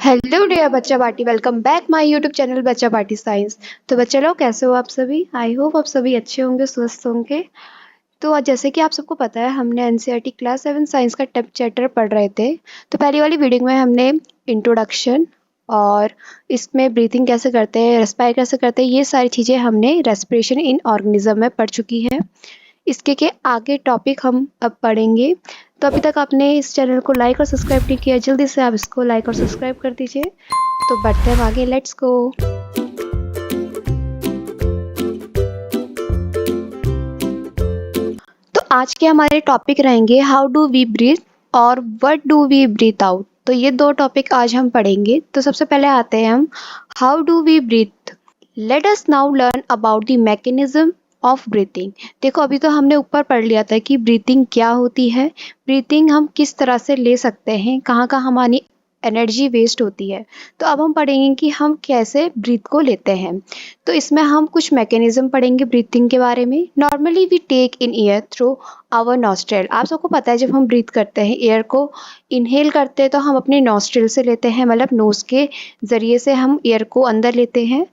Hello dear बच्चा party, welcome back my YouTube channel बच्चा party science. तो बच्चा लोग कैसे हो आप सभी? आई होप आप सभी अच्छे होंगे, स्वस्थ होंगे। तो आज जैसे कि आप सबको पता है, हमने एनसीईआरटी क्लास 7 साइंस का टेप चैप्टर पढ़ रहे थे। तो पहली वाली वीडियो में हमने इंट्रोडक्शन और इसमें ब्रीथिंग कैसे करते हैं, रेस्पायर कैसे करते हैं, ये सारी चीज़ें हमने रेस्पिरेशन इन ऑर्गेनिज्म में पढ़ चुकी है। इसके के आगे टॉपिक हम अब पढ़ेंगे। तो अभी तक आपने इस चैनल को लाइक और सब्सक्राइब नहीं किया, जल्दी से आप इसको लाइक और सब्सक्राइब कर दीजिए। तो बढ़ते हैं आगे, लेट्स गो। तो आज के हमारे टॉपिक रहेंगे हाउ डू वी ब्रीथ और what do we breathe out. तो ये दो टॉपिक आज हम पढ़ेंगे। तो सबसे पहले आते हैं हम how do we breathe. Let us now learn about the mechanism of breathing. देखो, अभी तो हमने ऊपर पढ़ लिया था कि ब्रीथिंग क्या होती है, ब्रीथिंग हम किस तरह से ले सकते हैं, कहाँ कहाँ हमारी एनर्जी वेस्ट होती है। तो अब हम पढ़ेंगे कि हम कैसे ब्रीथ को लेते हैं। तो इसमें हम कुछ मैकेनिज्म पढ़ेंगे ब्रीथिंग के बारे में। Normally we take in air through our nostril. आप सबको पता है, जब हम ब्रीथ करते हैं, एयर को इनहेल करते हैं तो हम अपने नॉस्ट्रिल से लेते हैं, मतलब नोज के जरिए से हम एयर को अंदर लेते हैं।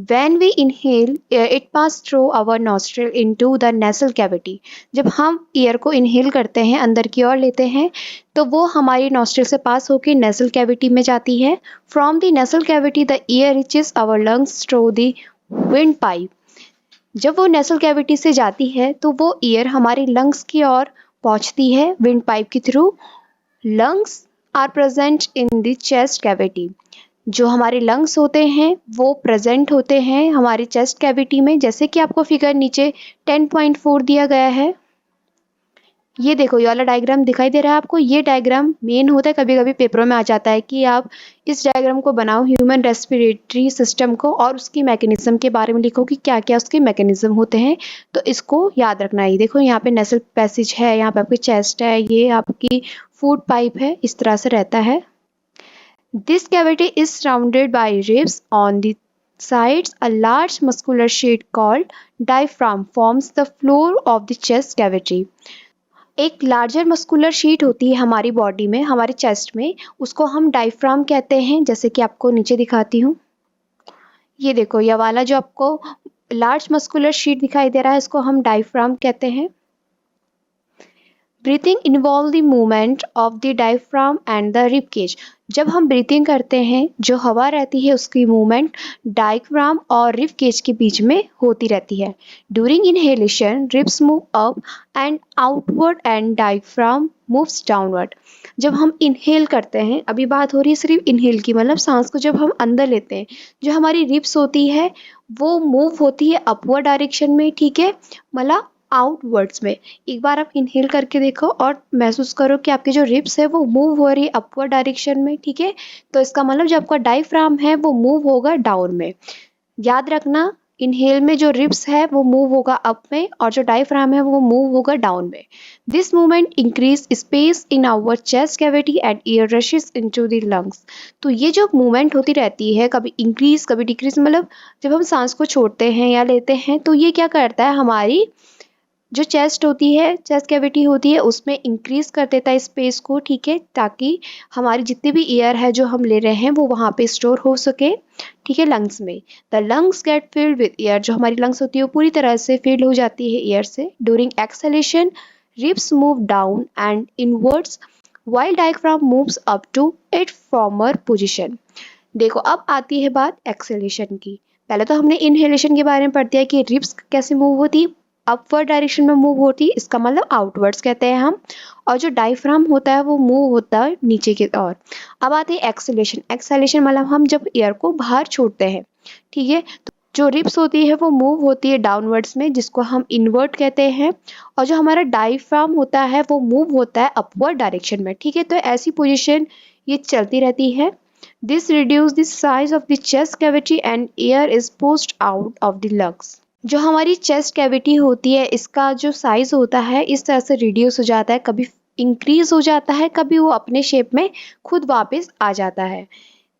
When we inhale, it passes through our nostril into the nasal cavity. जब हम एयर को इनहेल करते हैं, अंदर की ओर लेते हैं, तो वो हमारी नॉस्ट्रिल से पास होकर नेसल कैविटी में जाती है। From the nasal cavity the air reaches our lungs through the wind pipe. जब वो नेसल कैविटी से जाती है तो वो एयर हमारी लंग्स की ओर पहुंचती है विंड पाइप के through. Lungs are present in the chest cavity. जो हमारे लंग्स होते हैं वो प्रेजेंट होते हैं हमारी चेस्ट कैविटी में, जैसे कि आपको फिगर नीचे 10.4 दिया गया है। ये देखो, ये वाला डायग्राम दिखाई दे रहा है आपको। ये डायग्राम मेन होता है, कभी कभी पेपरों में आ जाता है कि आप इस डायग्राम को बनाओ ह्यूमन रेस्पिरेटरी सिस्टम को, और उसकी मैकेनिज्म के बारे में लिखो कि क्या क्या उसके मैकेनिज्म होते हैं। तो इसको याद रखना है। देखो, यहाँ पे नेसल पैसेज है, यहाँ पे आपकी चेस्ट है, ये आपकी फूड पाइप है, इस तरह से रहता है। This cavity is surrounded by ribs on the sides. A large muscular sheet called diaphragm forms the floor of the chest cavity. एक लार्जर मस्कुलर शीट होती है हमारी बॉडी में, हमारे चेस्ट में, उसको हम डायफ्राम कहते हैं। जैसे कि आपको नीचे दिखाती हूँ, ये देखो, ये वाला जो आपको लार्ज मस्कुलर शीट दिखाई दे रहा है, इसको हम डायफ्राम कहते हैं। Breathing involve the movement of the diaphragm and the rib cage. जब हम ब्रीथिंग करते हैं, जो हवा रहती है उसकी मूवमेंट डायफ्राम और रिब केज के बीच में होती रहती है। During inhalation ribs move up and outward and diaphragm moves downward. जब हम इनहेल करते हैं, अभी बात हो रही है सिर्फ इनहेल की, मतलब सांस को जब हम अंदर लेते हैं, जो हमारी रिब्स होती है वो मूव होती है अपवर्ड डायरेक्शन में, ठीक है, मतलब आउटवर्ड्स में। एक बार आप इनहेल करके देखो और महसूस करो कि आपकी जो रिब्स है वो मूव हो रही है अपवर्ड डायरेक्शन में, ठीक है। तो इसका मतलब जो आपका डायफ्राम है वो मूव होगा डाउन में। याद रखना, इनहेल में जो रिब्स है वो मूव होगा अप में, और जो डायफ्राम है वो मूव होगा डाउन में। This movement increase space in our chest cavity and air rushes into the lungs. तो ये जो मूवमेंट होती रहती है, कभी इंक्रीज कभी डिक्रीज, मतलब जब हम सांस को छोड़ते हैं या लेते हैं, तो ये क्या करता है, हमारी जो चेस्ट होती है, चेस्ट कैविटी होती है, उसमें इंक्रीज कर देता है स्पेस को, ठीक है, ताकि हमारी जितनी भी एयर है जो हम ले रहे हैं वो वहाँ पे स्टोर हो सके, ठीक है, लंग्स में। The lungs get filled with air. जो हमारी लंग्स होती है वो पूरी तरह से फिल्ड हो जाती है एयर से। During exhalation ribs move down and inwards while diaphragm moves up to its former position. देखो, अब आती है बात एक्सेलेशन की। पहले तो हमने इनहेलेशन के बारे में पढ़ दिया कि रिब्स कैसे मूव होती, अपवर्ड डायरेक्शन में मूव होती, इसका मतलब आउटवर्ड्स कहते हैं हम। और जो डायफ्राम होता है वो मूव होता है नीचे की ओर। अब आती है एक्सेलेशन। एक्सेलेशन मतलब हम जब एयर को बाहर छोड़ते हैं, ठीक है, तो जो रिब्स होती है वो मूव होती है डाउनवर्ड्स में, जिसको हम इनवर्ट कहते हैं। और जो हमारा डायफ्राम होता है वो मूव होता है अपवर्ड डायरेक्शन में, ठीक है। तो ऐसी पोजिशन ये चलती रहती है। This reduces the size of the chest cavity and air is pushed out of the lungs. जो हमारी चेस्ट कैविटी होती है, इसका जो साइज होता है इस तरह से रिड्यूस हो जाता है, कभी इंक्रीज हो जाता है, कभी वो अपने शेप में खुद वापस आ जाता है।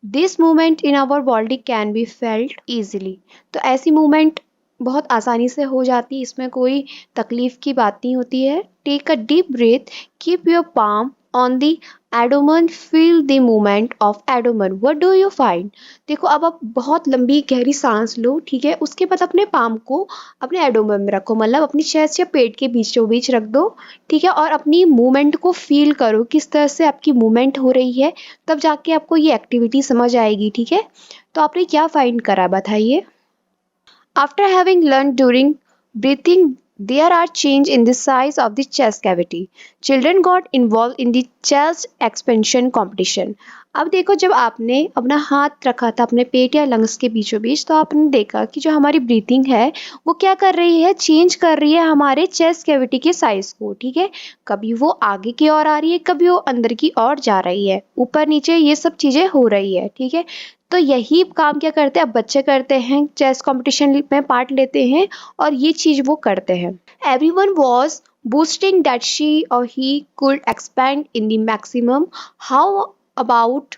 This movement in our body can be felt easily. तो ऐसी मूवमेंट बहुत आसानी से हो जाती है, इसमें कोई तकलीफ की बात नहीं होती है। Take a deep breath, keep your palm on the abdomen, feel the movement of abdomen. What do you find? देखो अब आप बहुत लंबी गहरी सांस लो, ठीक है, उसके बाद अपने पाम को अपने एडोमन में रखो, मतलब अपनी चेस्ट या पेट के बीचों बीच रख दो, ठीक है, और अपनी मूवमेंट को फील करो किस तरह से आपकी मूवमेंट हो रही है, तब जाके आपको ये एक्टिविटी समझ आएगी, ठीक है। तो आपने क्या फाइंड करा बताइए। After having learned during breathing, there are change in the size of the chest cavity. Children got involved in the chest expansion competition. अब देखो जब आपने अपना हाथ रखा था अपने पेट या लंग्स के बीचों बीच, तो आपने देखा कि जो हमारी ब्रीथिंग है वो क्या कर रही है, चेंज कर रही है हमारे चेस्ट कैविटी के साइज को, ठीक है। कभी वो आगे की ओर आ रही है, कभी वो अंदर की ओर जा रही है, ऊपर नीचे ये सब चीजें हो रही है, ठीक है। तो यही काम क्या करते हैं अब बच्चे करते हैं, चेस कंपटीशन में पार्ट लेते हैं और ये चीज वो करते हैं। Everyone was boasting that she or he could expand in the maximum. How about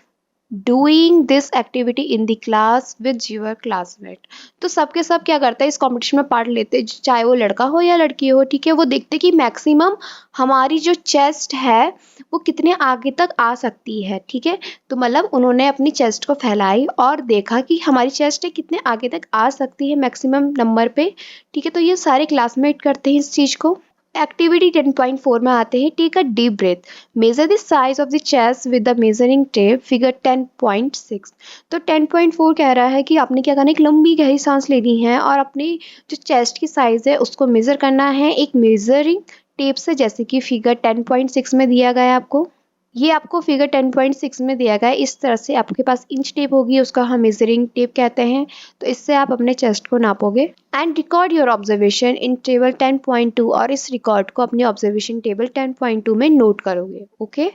doing this activity in the class with your classmate? तो सबके सब क्या करते हैं इस कंपटीशन में पार्ट लेते हैं, चाहे वो लड़का हो या लड़की हो, ठीक है। वो देखते कि मैक्सिमम हमारी जो चेस्ट है वो कितने आगे तक आ सकती है, ठीक है। तो मतलब उन्होंने अपनी चेस्ट को फैलाई और देखा कि हमारी चेस्ट कितने आगे तक आ सकती है मैक्सिमम नंबर पे, ठीक है। तो ये सारे क्लासमेट करते हैं इस चीज को। एक्टिविटी 10.4 में आते हैं, take a deep breath, measure the size of the chest with the measuring tape, figure 10.6। तो 10.4 कह रहा है कि आपने क्या करना है, एक लंबी गहरी सांस लेनी है और अपनी जो चेस्ट की साइज है उसको मेजर करना है एक मेजरिंग टेप से, जैसे कि फिगर 10.6 में दिया गया है आपको। ये आपको फिगर 10.6 में दिया गया है, इस तरह से आपके पास इंच टेप होगी, उसका हम मेजरिंग टेप कहते हैं। तो इससे आप अपने चेस्ट को नापोगे। And record your observation in table 10.2, और इस रिकॉर्ड को अपनी ऑब्जर्वेशन टेबल 10.2 में नोट करोगे, okay.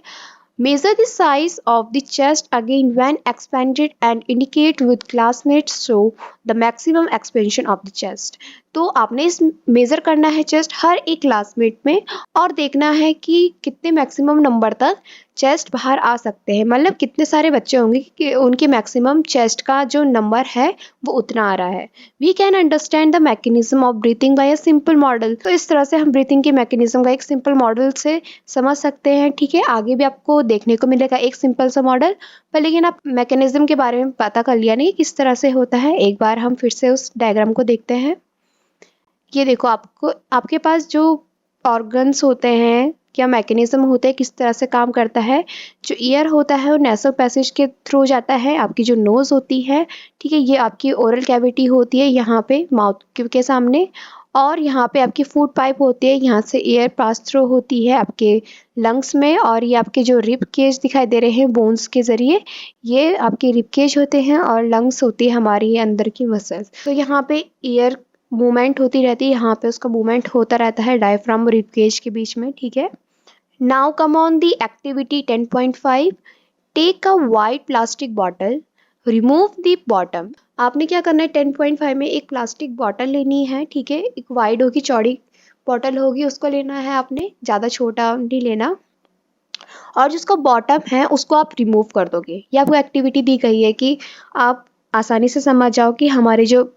Measure the size of the chest again when expanded and indicate with classmates show the maximum expansion of the chest. तो आपने इस major करना है चेस्ट हर एक क्लासमेट में और देखना है कि कितने मैक्सिमम नंबर तक चेस्ट बाहर आ सकते हैं, मतलब कितने सारे बच्चे होंगे कि उनके मैक्सिमम चेस्ट का जो नंबर है वो उतना आ रहा है। We can understand the mechanism of breathing by a simple model. तो इस तरह से हम ब्रीथिंग के मैकेनिज्म का एक सिंपल मॉडल से समझ सकते हैं, ठीक है। आगे भी आपको देखने को मिलेगा एक सिंपल सा मॉडल, पर लेकिन आप मैकेनिज्म के बारे में पता कर लिया नहीं किस तरह से होता है। एक बार हम फिर से उस डायग्राम को देखते हैं। ये देखो आपको आपके पास जो ऑर्गन्स होते हैं क्या मैकेनिज्म होते हैं, किस तरह से काम करता है। जो ईयर होता है वो नेसो पैसेज के थ्रू जाता है, आपकी जो नोज होती है, ठीक है, ये आपकी ओरल कैविटी होती है यहाँ पे माउथ के सामने, और यहाँ पे आपकी फूड पाइप होती है, यहाँ से एयर पास थ्रू होती है आपके लंग्स में, और ये आपके जो रिब केज दिखाई दे रहे हैं बोन्स के जरिए, ये आपके रिब केज होते हैं, और लंग्स होती है हमारी अंदर की मसल्स। तो यहाँ पे एयर मूवमेंट होती रहती है, यहाँ पे उसका मूवमेंट होता रहता है डायफ्राम और रिब केज के बीच में, ठीक है। Now come on the activity 10.5, take a white plastic bottle, remove the bottom. आपने क्या करना है 10.5 में एक प्लास्टिक बॉटल लेनी है, ठीक है, एक वाइड होगी चौड़ी बॉटल होगी, उसको लेना है आपने, ज़्यादा छोटा नहीं लेना, और जिसका बॉटम है उसको आप रिमूव कर दोगे। ये आपको एक्टिविटी दी गई है कि आप आसानी से समझ जाओ कि हमारे जो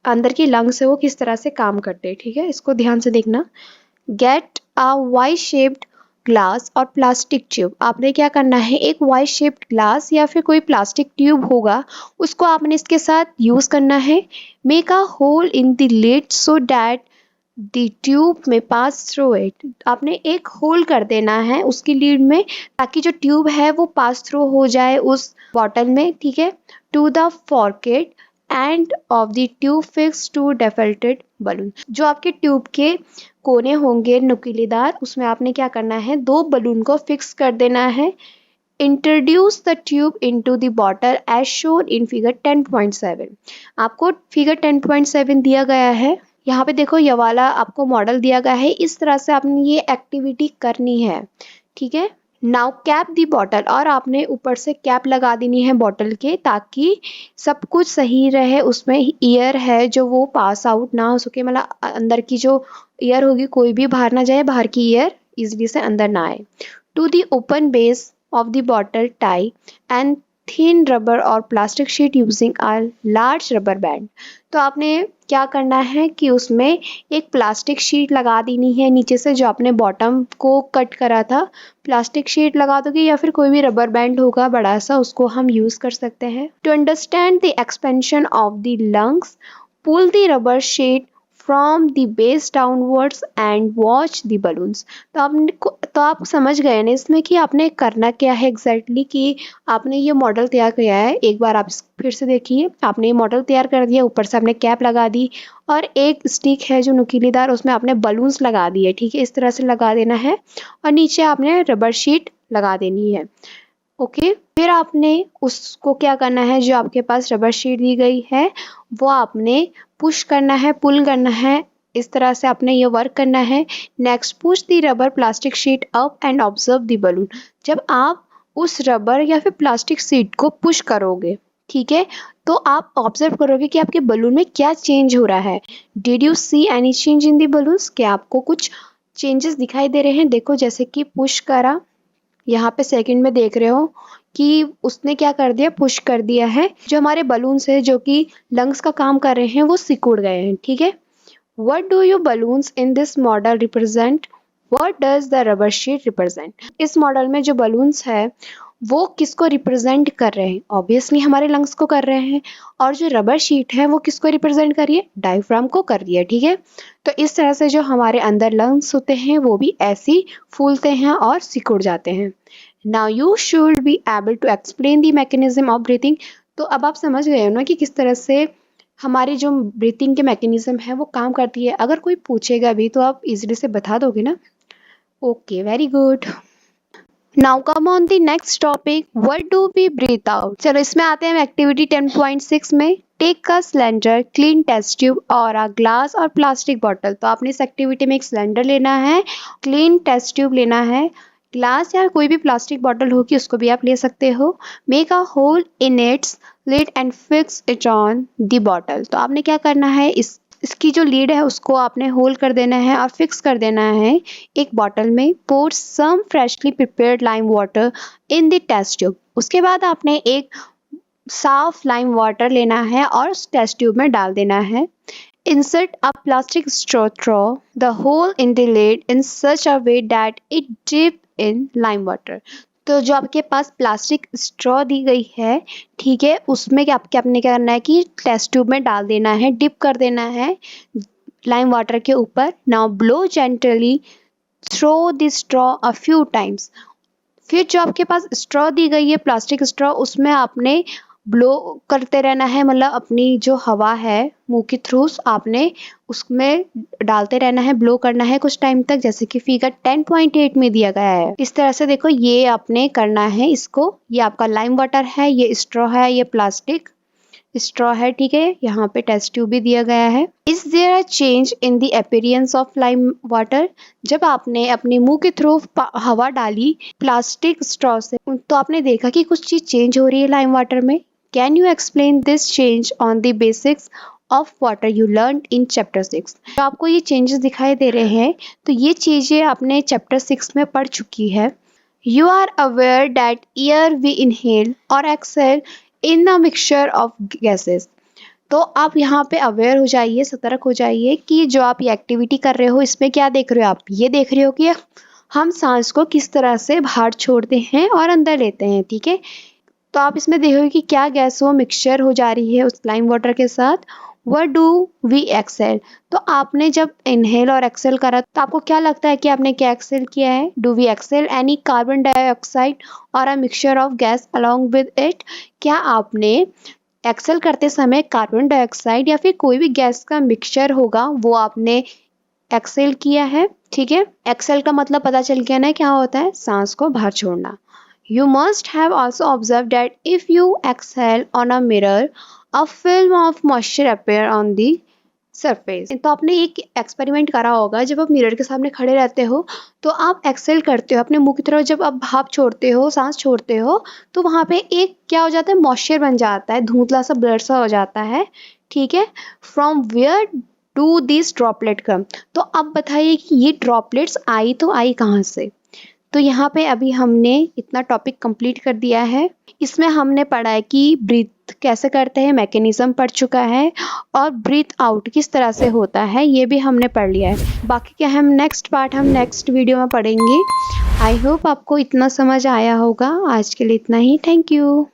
अंदर की लंग्स है वो किस तरह से काम करते हैं, ठीक है, इसको ध्यान से देखना। Get a Y shaped glass और प्लास्टिक ट्यूब। आपने क्या करना है एक वाई शेप्ड ग्लास या फिर कोई प्लास्टिक ट्यूब होगा उसको आपने इसके साथ यूज करना है। Make a hole in the lid so that the tube में पास थ्रू इट। आपने एक होल कर देना है उसकी लीड में ताकि जो ट्यूब है वो पास थ्रू हो जाए उस बॉटल में, ठीक है। To the forked end of the tube fix to deflated balloon. जो आपके ट्यूब के कोने होंगे नुकीलेदार, उसमें आपने क्या करना है दो बलून को फिक्स कर देना है। Introduce the tube into the bottle as shown in figure 10.7। आपको फिगर 10.7 दिया गया है, यहाँ पे देखो ये वाला आपको मॉडल दिया गया है, इस तरह से आपने ये एक्टिविटी करनी है, ठीक है। नाउ कैप दी बॉटल, और आपने ऊपर से कैप लगा देनी है बॉटल के ताकि सब कुछ सही रहे, उसमें ईयर है जो वो पास आउट ना हो सके, मतलब अंदर की जो ईयर होगी कोई भी बाहर ना जाए, बाहर की ईयर इजली से अंदर ना आए। To the open base of the bottle tie and thin rubber or plastic sheet using a large rubber band। तो आपने क्या करना है कि उसमें एक प्लास्टिक शीट लगा देनी है नीचे से, जो आपने बॉटम को कट करा था प्लास्टिक शीट लगा दोगे, या फिर कोई भी रबर बैंड होगा बड़ा सा उसको हम यूज कर सकते हैं। To understand the expansion of the lungs, pull the rubber sheet from the base downwards and watch the balloons। तो आप समझ गए ना इसमें कि आपने करना क्या है एग्जैक्टली कि आपने ये मॉडल तैयार किया है। एक बार आप फिर से देखिए, आपने ये मॉडल तैयार कर दिया, ऊपर से आपने कैप लगा दी और एक स्टिक है जो नुकीलीदार, उसमें आपने बलून्स लगा दिए। ठीक है, इस तरह से लगा देना है और नीचे आपने रबर शीट लगा देनी है। ओके, फिर आपने उसको क्या करना है, जो आपके पास रबर शीट दी गई है वो आपने पुश करना है, पुल करना है, इस तरह से आपने ये वर्क करना है। Next, push the rubber plastic sheet up and observe the balloon. जब आप उस रबर या फिर प्लास्टिक शीट को पुश करोगे, ठीक है, तो आप ऑब्जर्व करोगे कि आपके बलून में क्या चेंज हो रहा है। Did you see any change in the balloons? क्या आपको कुछ चेंजेस दिखाई दे रहे हैं? देखो, जैसे कि पुश करा, यहाँ पे सेकंड में देख रहे हो कि उसने क्या कर दिया, पुश कर दिया है। जो हमारे बलून्स है जो कि लंग्स का काम कर रहे हैं वो सिकुड़ गए हैं। ठीक है, what do you balloons in this model represent? What does the rubber sheet represent? इस मॉडल में जो बलून्स है वो किसको रिप्रेजेंट कर रहे हैं? ऑब्वियसली हमारे लंग्स को कर रहे हैं। और जो रबर शीट है वो किसको रिप्रेजेंट कर रही है? डायफ्राम को कर रही है। ठीक है, तो इस तरह से जो हमारे अंदर लंग्स होते हैं वो भी ऐसे ही फूलते हैं और सिकुड़ जाते हैं। Now you should be able to explain the mechanism of breathing. तो अब आप समझ गए हो ना कि किस तरह से हमारी जो ब्रीथिंग के मैकेनिज्म है वो काम करती है। अगर कोई पूछेगा भी तो आप इजीली से बता दोगे ना? Okay, very good. Now come on the next topic, what do we breathe out. चलो इसमें आते हैं एक्टिविटी 10.6 में। Take a cylinder, clean test tube और अ ग्लास और प्लास्टिक बॉटल। तो आपने इस एक्टिविटी में एक सिलेंडर लेना है, क्लीन टेस्ट ट्यूब लेना है, ग्लास या कोई भी प्लास्टिक बॉटल होगी उसको भी आप ले सकते हो। Make a hole in its lid and fix it on the bottle. तो आपने क्या करना है, इसकी जो लीड है उसको आपने होल कर देना है और फिक्स कर देना है एक बॉटल में। Pour some freshly prepared lime water in the test tube. उसके बाद आपने एक साफ लाइम वाटर लेना है और उस टेस्ट ट्यूब में डाल देना है। Insert a plastic straw through the hole in the lid in such a way that it dip in lime water। तो जो आपके पास प्लास्टिक स्ट्रॉ दी गई है, ठीक है, उसमें क्या आपने क्या करना है कि टेस्ट ट्यूब में डाल देना है, डिप कर देना है लाइम वाटर के ऊपर। Now blow gently through the straw a few times. फिर जो आपके पास स्ट्रॉ दी गई है प्लास्टिक स्ट्रॉ, उसमें आपने ब्लो करते रहना है, मतलब अपनी जो हवा है मुंह के थ्रू आपने उसमें डालते रहना है, ब्लो करना है कुछ टाइम तक, जैसे कि फिगर 10.8 में दिया गया है। इस तरह से देखो ये आपने करना है इसको। ये आपका लाइम वाटर है, ये स्ट्रॉ है, ये प्लास्टिक स्ट्रॉ है। ठीक है, यहाँ पे टेस्ट ट्यूब भी दिया गया है। Is there a change in the appearance of lime water? जब आपने अपने मुंह के थ्रू हवा डाली प्लास्टिक स्ट्रॉ से, तो आपने देखा कि कुछ चीज चेंज हो रही है लाइम वाटर में। Can you explain this change on the basics of water you learn in chapter 6? तो आपको ये चेंजेस दिखाई दे रहे हैं, तो ये चीजें आपने चैप्टर 6 में पढ़ चुकी है। You are aware that air we inhale or exhale in a mixture of gases। तो आप यहाँ पे अवेयर हो जाइए, सतर्क हो जाइए कि जो आप ये एक्टिविटी कर रहे हो इसमें क्या देख रहे हो। आप ये देख रहे हो कि हम सांस को किस तरह से बाहर छोड़ते हैं और अंदर लेते हैं। ठीक है, तो आप इसमें देखोगे कि क्या गैस वो मिक्सचर हो जा रही है उस लाइम वाटर के साथ। What do we exhale? तो आपने जब इनहेल और एक्सेल करा तो आपको क्या लगता है कि आपने क्या एक्सेल किया है? Do we exhale any carbon dioxide और a mixture of gas along with it? क्या आपने एक्सेल करते समय कार्बन डाइऑक्साइड या फिर कोई भी गैस का मिक्सचर होगा वो आपने एक्सेल किया है? ठीक है, एक्सेल का मतलब पता चल गया ना क्या होता है, सांस को बाहर छोड़ना। You must have also observed that if you exhale on a mirror, a film of moisture appear on the surface। तो आपने एक एक्सपेरिमेंट करा होगा, जब आप मिरर के सामने खड़े रहते हो तो आप एक्सेल करते हो अपने मुंह की तरफ, जब आप भाप छोड़ते हो, सांस छोड़ते हो, तो वहाँ पे एक क्या हो जाता है, मॉइस्चर बन जाता है, धुंधला सा ब्लर सा हो जाता है। ठीक है, from where do this droplet come? तो अब बताइए कि ये ड्रॉपलेट्स आई तो आई कहाँ से? तो यहाँ पे अभी हमने इतना टॉपिक कंप्लीट कर दिया है। इसमें हमने पढ़ा है कि ब्रीथ कैसे करते हैं, मैकेनिज्म पढ़ चुका है, और ब्रीथ आउट किस तरह से होता है ये भी हमने पढ़ लिया है। बाकी क्या हम नेक्स्ट पार्ट हम नेक्स्ट वीडियो में पढ़ेंगे। आई होप आपको इतना समझ आया होगा। आज के लिए इतना ही। Thank you.